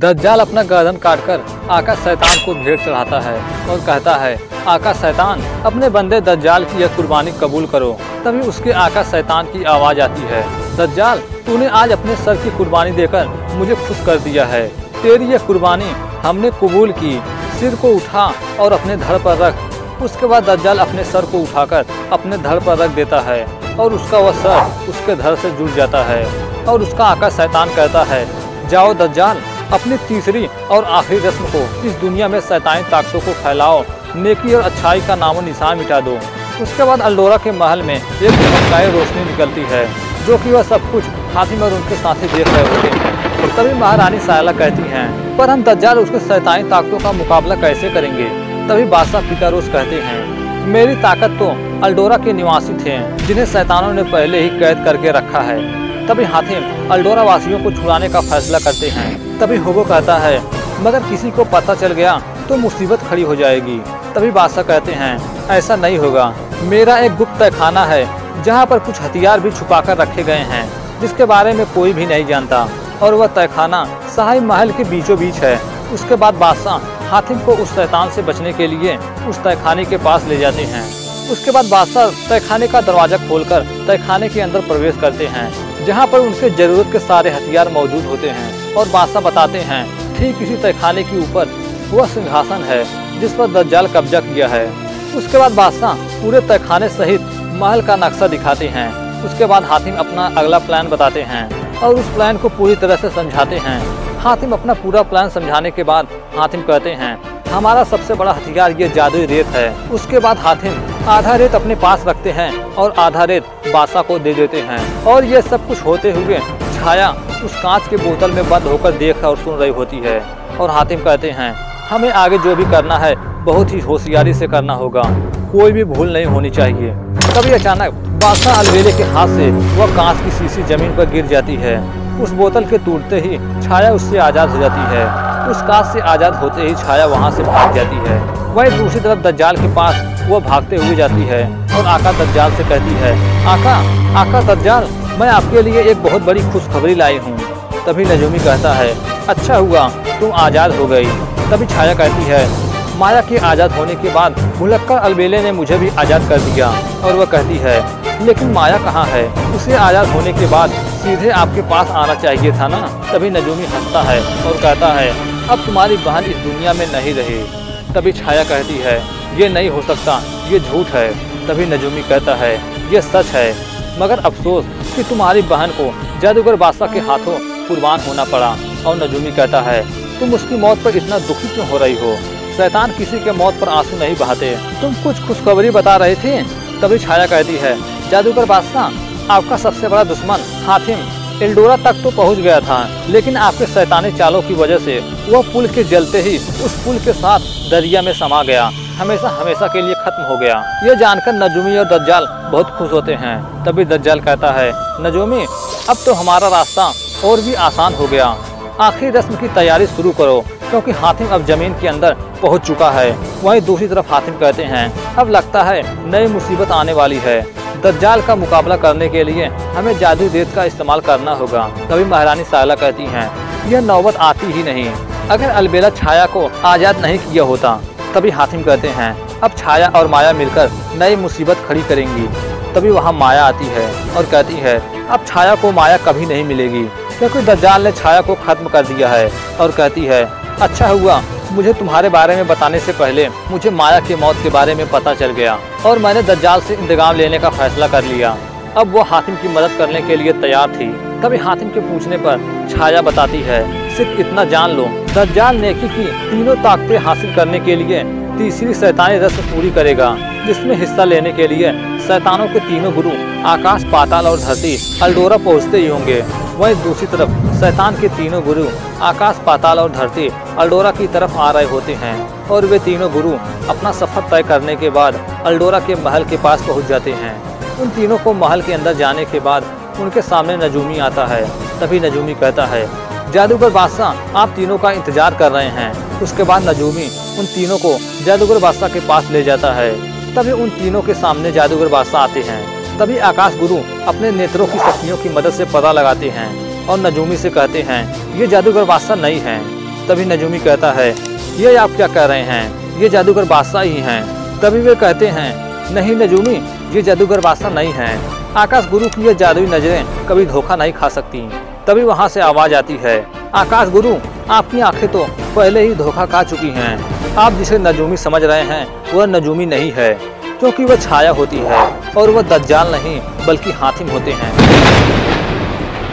दज्जाल अपना गर्दन काटकर आका शैतान को भेंट चढ़ाता है और कहता है, आका शैतान, अपने बंदे दज्जाल की यह कुर्बानी कबूल करो। तभी उसके आका शैतान की आवाज़ आती है, दज्जाल, तूने आज अपने सर की कुर्बानी देकर मुझे खुश कर दिया है। तेरी यह कुर्बानी हमने कबूल की। सिर को उठा और अपने धड़ पर रख। उसके बाद दज्जाल अपने सर को उठाकर अपने धड़ पर रख देता है और उसका वह सर उसके धड़ से जुड़ जाता है। और उसका आका शैतान कहता है, जाओ दज्जाल, अपनी तीसरी और आखिरी रस्म को इस दुनिया में शैतानी ताकतों को फैलाओ, नेकी और अच्छाई का नामो निशान मिटा दो। उसके बाद अल्डोरा के महल में एक चमकदार रोशनी निकलती है, जो कि वह सब कुछ हातिम और उनके साथी देख रहे होते हैं। तभी महारानी सायला कहती हैं, पर हम दज्जाल उसके शैतानी ताकतों का मुकाबला कैसे करेंगे। तभी बादशाह पिकारोस कहते हैं, मेरी ताकत तो अल्डोरा के निवासी थे, जिन्हें शैतानों ने पहले ही कैद करके रखा है। तभी हातिम अल्डोरा वासियों को छुड़ाने का फैसला करते हैं। तभी होगो कहता है, मगर किसी को पता चल गया तो मुसीबत खड़ी हो जाएगी। तभी बादशाह कहते हैं, ऐसा नहीं होगा। मेरा एक गुप्त तहखाना है, जहाँ पर कुछ हथियार भी छुपाकर रखे गए हैं, जिसके बारे में कोई भी नहीं जानता, और वह तहखाना शाही महल के बीचों बीच है। उसके बाद बादशाह हातिम को उस शैतान से बचने के लिए उस तहखाने के पास ले जाते हैं। उसके बाद बादशाह तहखाने का दरवाजा खोलकर तहखाने के अंदर प्रवेश करते हैं, जहां पर उनके जरूरत के सारे हथियार मौजूद होते हैं। और बादशाह बताते हैं, ठीक इसी तहखाने के ऊपर वह सिंहासन है जिस पर दज्जाल कब्जा किया है। उसके बाद बादशाह पूरे तहखाने सहित महल का नक्शा दिखाते हैं। उसके बाद हातिम अपना अगला प्लान बताते हैं और उस प्लान को पूरी तरह से समझाते हैं। हातिम अपना पूरा प्लान समझाने के बाद हातिम कहते हैं, हमारा सबसे बड़ा हथियार ये जादुई रेत है। उसके बाद हातिम आधा रेत अपने पास रखते हैं और आधा रेत बादशाह को दे देते हैं। और ये सब कुछ होते हुए छाया उस कांच के बोतल में बंद होकर देख और सुन रही होती है। और हातिम कहते हैं, हमें आगे जो भी करना है बहुत ही होशियारी से करना होगा, कोई भी भूल नहीं होनी चाहिए। तभी अचानक बादशाह अलबेले के हाथ से वह कांच की शीशी जमीन पर गिर जाती है। उस बोतल के टूटते ही छाया उससे आज़ाद हो जाती है। उस कांच से आज़ाद होते ही छाया वहां से भाग जाती है। वहीं दूसरी तरफ दज्जाल के पास वो भागते हुए जाती है और आका दज्जाल से कहती है, आका दज्जाल, मैं आपके लिए एक बहुत बड़ी खुशखबरी लाई हूँ। तभी नजूमी कहता है, अच्छा हुआ तुम आज़ाद हो गई। तभी छाया कहती है, माया के आज़ाद होने के बाद भुलक्कड़ अलबेले ने मुझे भी आज़ाद कर दिया। और वह कहती है, लेकिन माया कहाँ है? उसे आज़ाद होने के बाद सीधे आपके पास आना चाहिए था ना। तभी नजूमी हंसता है और कहता है, अब तुम्हारी बहन इस दुनिया में नहीं रही। तभी छाया कहती है, ये नहीं हो सकता, ये झूठ है। तभी नजूमी कहता है, ये सच है, मगर अफसोस कि तुम्हारी बहन को जादूगर बादशाह के हाथों कुर्बान होना पड़ा। और नजूमी कहता है, तुम उसकी मौत पर इतना दुखी क्यों हो रही हो? शैतान किसी के मौत पर आंसू नहीं बहाते। तुम कुछ खुशखबरी बता रहे थे। तभी छाया कहती है, जादूगर बादशाह, आपका सबसे बड़ा दुश्मन हातिम एल्डोरा तक तो पहुंच गया था, लेकिन आपके शैतानी चालों की वजह से वह पुल के जलते ही उस पुल के साथ दरिया में समा गया, हमेशा हमेशा के लिए खत्म हो गया। ये जानकर नजूमी और दज्जाल बहुत खुश होते हैं। तभी दज्जाल कहता है, नजूमी, अब तो हमारा रास्ता और भी आसान हो गया। आखिरी रस्म की तैयारी शुरू करो, क्योंकि हातिम अब जमीन के अंदर पहुंच चुका है। वहीं दूसरी तरफ हातिम कहते हैं, अब लगता है नई मुसीबत आने वाली है। दज्जाल का मुकाबला करने के लिए हमें जादुई रेत का इस्तेमाल करना होगा। तभी महारानी सायला कहती हैं, यह नौबत आती ही नहीं अगर अलबेला छाया को आज़ाद नहीं किया होता। तभी हातिम कहते हैं, अब छाया और माया मिलकर नई मुसीबत खड़ी करेंगी। तभी वहाँ माया आती है और कहती है, अब छाया को माया कभी नहीं मिलेगी, क्योंकि दज्जाल ने छाया को खत्म कर दिया है। और कहती है, अच्छा हुआ मुझे तुम्हारे बारे में बताने से पहले मुझे माया की मौत के बारे में पता चल गया और मैंने दज्जाल से इंतकाम लेने का फैसला कर लिया। अब वो हातिम की मदद करने के लिए तैयार थी। तभी हातिम के पूछने पर छाया बताती है, सिर्फ इतना जान लो, दज्जाल नेकी की तीनों ताकतें हासिल करने के लिए तीसरी शैतानी रस्म पूरी करेगा, जिसमें हिस्सा लेने के लिए शैतानों के तीनों गुरु आकाश, पाताल और धरती अल्डोरा पहुँचते ही होंगे। वहीं दूसरी तरफ शैतान के तीनों गुरु आकाश, पाताल और धरती अल्डोरा की तरफ आ रहे होते हैं। और वे तीनों गुरु अपना सफर तय करने के बाद अल्डोरा के महल के पास पहुंच जाते हैं। उन तीनों को महल के अंदर जाने के बाद उनके सामने नजूमी आता है। तभी नजूमी कहता है, जादूगर बादशाह, आप तीनों का इंतजार कर रहे हैं। उसके बाद नजूमी उन तीनों को जादूगर बादशाह के पास ले जाता है। तभी उन तीनों के सामने जादूगर बादशाह आते हैं। तभी आकाश गुरु अपने नेत्रों की शक्तियों की मदद से पता लगाते हैं और नजूमी से कहते हैं, ये जादूगर बादशाह नहीं हैं। तभी नजूमी कहता है, ये आप क्या कह रहे हैं, ये जादूगर बादशाह ही हैं। तभी वे कहते हैं, नहीं नजूमी, ये जादूगर बादशाह नहीं है। आकाश गुरु की ये जादुई नजरें कभी धोखा नहीं खा सकती। तभी वहाँ से आवाज आती है, आकाश गुरु, आपकी आंखें तो पहले ही धोखा खा चुकी हैं। आप जिसे नजूमी समझ रहे हैं वह नजूमी नहीं है, क्योंकि वह छाया होती है और वह दज्जाल नहीं बल्कि हातिम होते हैं।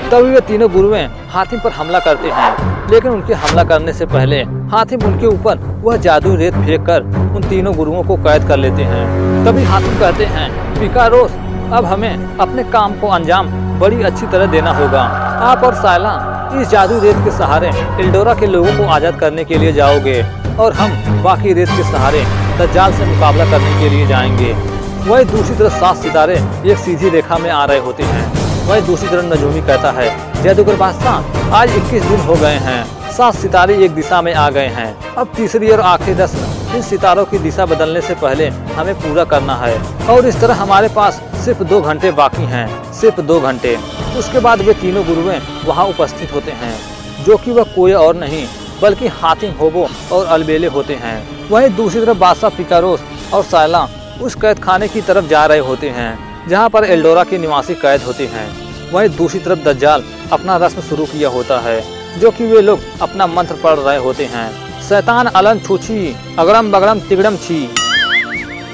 तभी वे तीनों गुरुएं हातिम पर हमला करते हैं, लेकिन उनके हमला करने से पहले हातिम उनके ऊपर वह जादुई रेत फेंक कर उन तीनों गुरुओं को कैद कर लेते हैं। तभी हातिम कहते हैं, पिकारोस, अब हमें अपने काम को अंजाम बड़ी अच्छी तरह देना होगा। आप और सायला इस जादुई रेत के सहारे एल्डोरा के लोगों को आजाद करने के लिए जाओगे और हम बाकी रेत के सहारे दज्जाल से मुकाबला करने के लिए जाएंगे। वही दूसरी तरफ 7 सितारे एक सीधी रेखा में आ रहे होते हैं। वही दूसरी तरफ नजूमी कहता है, जादूगर बादशाह, आज 21 दिन हो गए हैं, 7 सितारे एक दिशा में आ गए हैं। अब तीसरी और आखिरी रस्म इन सितारों की दिशा बदलने से पहले हमें पूरा करना है और इस तरह हमारे पास सिर्फ 2 घंटे बाकी हैं, सिर्फ 2 घंटे। उसके बाद वे तीनों गुरुएं वहां उपस्थित होते हैं, जो कि वह कोई और नहीं बल्कि हातिम, होबो और अलबेले होते हैं। वहीं दूसरी तरफ बादशाह पिकारोस और सायला उस कैद खाने की तरफ जा रहे होते हैं, जहां पर एल्डोरा के निवासी कैद होते हैं। वहीं दूसरी तरफ दज्जाल अपना रस्म शुरू किया होता है, जो कि वे लोग अपना मंत्र पढ़ रहे होते हैं, शैतान अलन छूछी अगड़म बगड़म तिगड़म छी।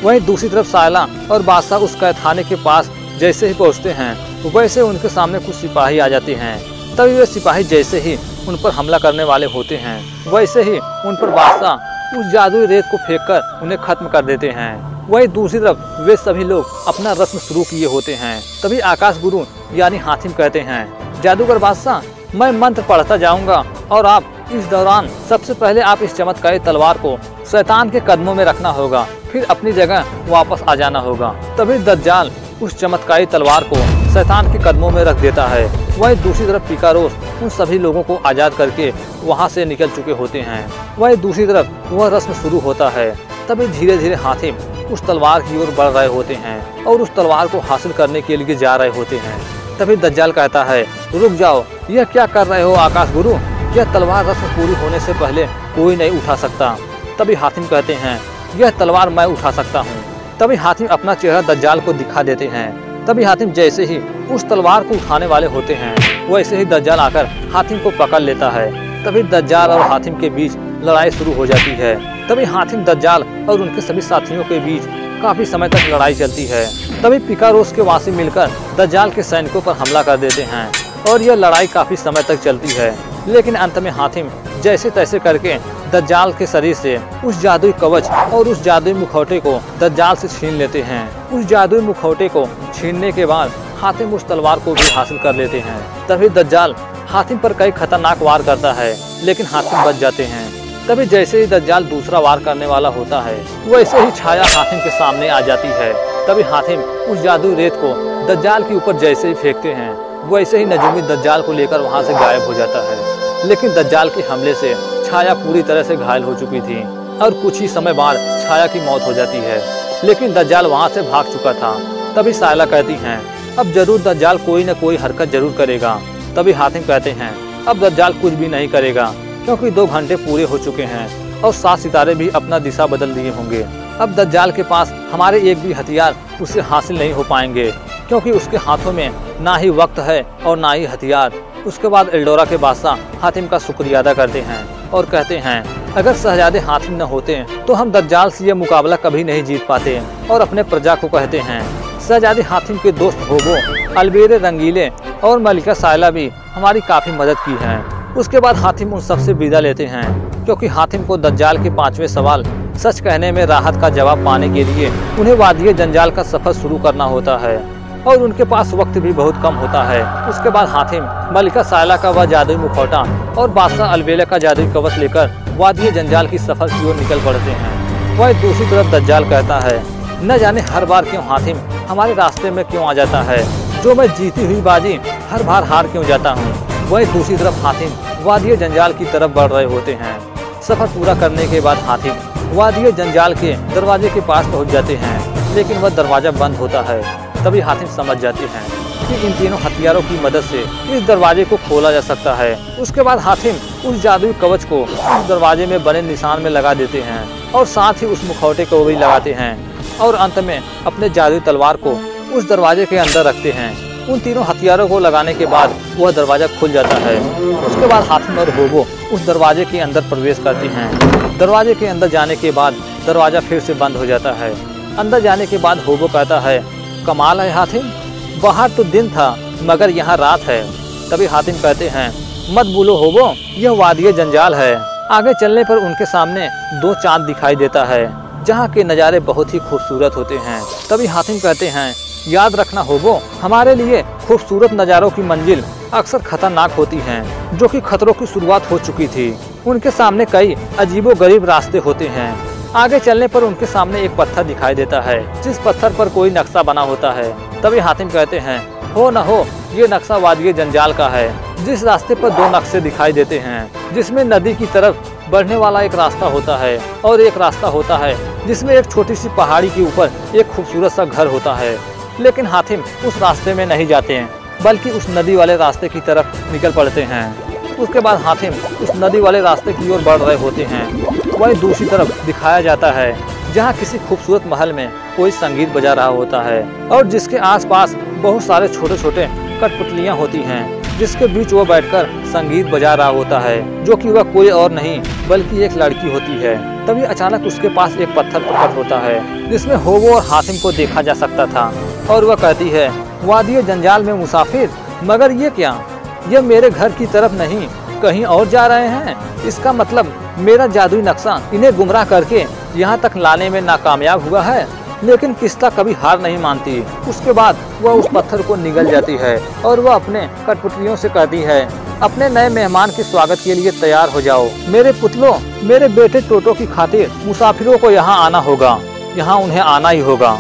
वहीं दूसरी तरफ सायला और बादशाह उस कैद खाने के पास जैसे ही पहुंचते हैं, वैसे उनके सामने कुछ सिपाही आ जाते हैं। तभी वे सिपाही जैसे ही उन पर हमला करने वाले होते हैं, वैसे ही उन पर बादशाह उस जादुई रेत को फेंककर उन्हें खत्म कर देते हैं। वहीं दूसरी तरफ वे सभी लोग अपना रस्म शुरू किए होते हैं। तभी आकाश गुरु यानी हातिम कहते हैं, जादूगर बादशाह, मैं मंत्र पढ़ता जाऊंगा और आप इस दौरान सबसे पहले आप इस चमत्कारी तलवार को शैतान के कदमों में रखना होगा, फिर अपनी जगह वापस आ जाना होगा। तभी दज्जाल उस चमत्कारी तलवार को शैतान के कदमों में रख देता है। वहीं दूसरी तरफ पिकारोस उन सभी लोगों को आजाद करके वहां से निकल चुके होते हैं। वहीं दूसरी तरफ वह रस्म शुरू होता है। तभी धीरे धीरे हातिम उस तलवार की ओर बढ़ रहे होते हैं और उस तलवार को हासिल करने के लिए जा रहे होते हैं। तभी दज्जाल कहता है, रुक जाओ, यह क्या कर रहे हो आकाश गुरु, यह तलवार रस्म पूरी होने से पहले कोई नहीं उठा सकता। तभी हातिम कहते हैं, यह तलवार मैं उठा सकता हूँ। तभी हातिम अपना चेहरा दज्जाल को दिखा देते हैं। तभी हातिम जैसे ही उस तलवार को उठाने वाले होते हैं, वैसे ही दज्जाल आकर हातिम को पकड़ लेता है। तभी दज्जाल और हातिम के बीच लड़ाई शुरू हो जाती है। तभी हातिम, दज्जाल और उनके सभी साथियों के बीच काफी समय तक लड़ाई चलती है। तभी पिकारोस के वासी मिलकर दज्जाल के सैनिकों पर हमला कर देते हैं और यह लड़ाई काफी समय तक चलती है। लेकिन अंत में हातिम जैसे तैसे करके दज्जाल के शरीर से उस जादुई कवच और उस जादुई मुखौटे को दज्जाल से छीन लेते हैं। उस जादुई मुखौटे को छीनने के बाद हातिम उस तलवार को भी हासिल कर लेते हैं। तभी दज्जाल हातिम पर कई खतरनाक वार करता है, लेकिन हातिम बच जाते हैं। तभी जैसे ही दज्जाल दूसरा वार करने वाला होता है, वैसे ही छाया हातिम के सामने आ जाती है। तभी हातिम उस जादुई रेत को दज्जाल के ऊपर जैसे ही फेंकते हैं, वैसे ही नजूमी दज्जाल को लेकर वहां से गायब हो जाता है। लेकिन दज्जाल के हमले से छाया पूरी तरह से घायल हो चुकी थी और कुछ ही समय बाद छाया की मौत हो जाती है। लेकिन दज्जाल वहां से भाग चुका था। तभी सायला कहती हैं, अब जरूर दज्जाल कोई न कोई हरकत जरूर करेगा। तभी हातिम कहते हैं, अब दज्जाल कुछ भी नहीं करेगा, क्योंकि 2 घंटे पूरे हो चुके हैं और 7 सितारे भी अपना दिशा बदल दिए होंगे। अब दज्जाल के पास हमारे एक भी हथियार उसे हासिल नहीं हो पाएंगे, क्योंकि उसके हाथों में ना ही वक्त है और ना ही हथियार। उसके बाद एल्डोरा के बादशाह हातिम का शुक्रिया अदा करते हैं और कहते हैं, अगर शहजादे हातिम न होते तो हम दज्जाल से यह मुकाबला कभी नहीं जीत पाते। और अपने प्रजा को कहते हैं, शहजादे हातिम के दोस्त होबो, अलबेरे, रंगीले और मलिका सायला भी हमारी काफी मदद की है। उसके बाद हातिम उन सबसे विदा लेते हैं, क्योंकि हातिम को दज्जाल के 5वें सवाल सच कहने में राहत का जवाब पाने के लिए उन्हें वादिये जंजाल का सफर शुरू करना होता है और उनके पास वक्त भी बहुत कम होता है। उसके बाद हातिम मलिका सायला का वह जादुई मुखौटा और बादशाह अलबेला का जादुई कवच लेकर वादिये जंजाल की सफर की ओर निकल पड़ते हैं। वह दूसरी तरफ दज्जाल कहता है, न जाने हर बार क्यों हातिम हमारे रास्ते में क्यों आ जाता है, जो मैं जीती हुई बाजी हर बार हार क्यों जाता हूँ। वही दूसरी तरफ हातिम वादिये जंजाल की तरफ बढ़ रहे होते हैं। सफर पूरा करने के बाद हातिम वादिये जंजाल के दरवाजे के पास पहुँच जाते हैं, लेकिन वह दरवाजा बंद होता है। तभी हातिम समझ जाते हैं कि इन तीनों हथियारों की मदद से इस दरवाजे को खोला जा सकता है। उसके बाद हातिम उस जादुई कवच को उस दरवाजे में बने निशान में लगा देते हैं और साथ ही उस मुखौटे को भी लगाते हैं और अंत में अपने जादुई तलवार को उस दरवाजे के अंदर रखते हैं। उन तीनों हथियारों को लगाने के बाद वह दरवाजा खुल जाता है। उसके बाद हातिम और होबो उस दरवाजे के अंदर प्रवेश करते हैं। दरवाजे के अंदर जाने के बाद दरवाजा फिर से बंद हो जाता है। अंदर जाने के बाद होबो कहता है, कमाल है हातिम, बाहर तो दिन था मगर यहाँ रात है। तभी हातिम कहते हैं, मत बोलो होबो, यह वादिये जंजाल है। आगे चलने पर उनके सामने दो चांद दिखाई देता है जहाँ के नज़ारे बहुत ही खूबसूरत होते हैं। तभी हातिम कहते हैं, याद रखना होबो, हमारे लिए खूबसूरत नज़ारों की मंजिल अक्सर खतरनाक होती हैं, जो कि खतरों की शुरुआत हो चुकी थी। उनके सामने कई अजीबोगरीब रास्ते होते हैं। आगे चलने पर उनके सामने एक पत्थर दिखाई देता है जिस पत्थर पर कोई नक्शा बना होता है। तभी हातिम कहते हैं, हो न हो ये नक्शा वादिये जंजाल का है। जिस रास्ते पर दो नक्शे दिखाई देते हैं जिसमें नदी की तरफ बढ़ने वाला एक रास्ता होता है और एक रास्ता होता है जिसमें एक छोटी सी पहाड़ी के ऊपर एक खूबसूरत सा घर होता है। लेकिन हातिम उस रास्ते में नहीं जाते हैं बल्कि उस नदी वाले रास्ते की तरफ निकल पड़ते हैं। उसके बाद हातिम उस नदी वाले रास्ते की ओर बढ़ रहे होते हैं। वहीं दूसरी तरफ दिखाया जाता है जहाँ किसी खूबसूरत महल में कोई संगीत बजा रहा होता है और जिसके आसपास बहुत सारे छोटे छोटे कठपुतलियाँ होती हैं जिसके बीच वो बैठकर संगीत बजा रहा होता है, जो कि वह कोई और नहीं बल्कि एक लड़की होती है। तभी अचानक उसके पास एक पत्थर प्रकट होता है जिसमें होबो और हातिम को देखा जा सकता था और वह कहती है, वादिये जंजाल में मुसाफिर, मगर ये क्या, ये मेरे घर की तरफ नहीं कहीं और जा रहे हैं। इसका मतलब मेरा जादुई नक्शा इन्हें गुमराह करके यहाँ तक लाने में नाकामयाब हुआ है। लेकिन किस्ता कभी हार नहीं मानती। उसके बाद वह उस पत्थर को निगल जाती है और वह अपने कठपुतलियों से कहती है, अपने नए मेहमान के स्वागत के लिए तैयार हो जाओ। मेरे पुतलों, मेरे बेटे टोटो की खातिर मुसाफिरों को यहाँ आना होगा, यहाँ उन्हें आना ही होगा।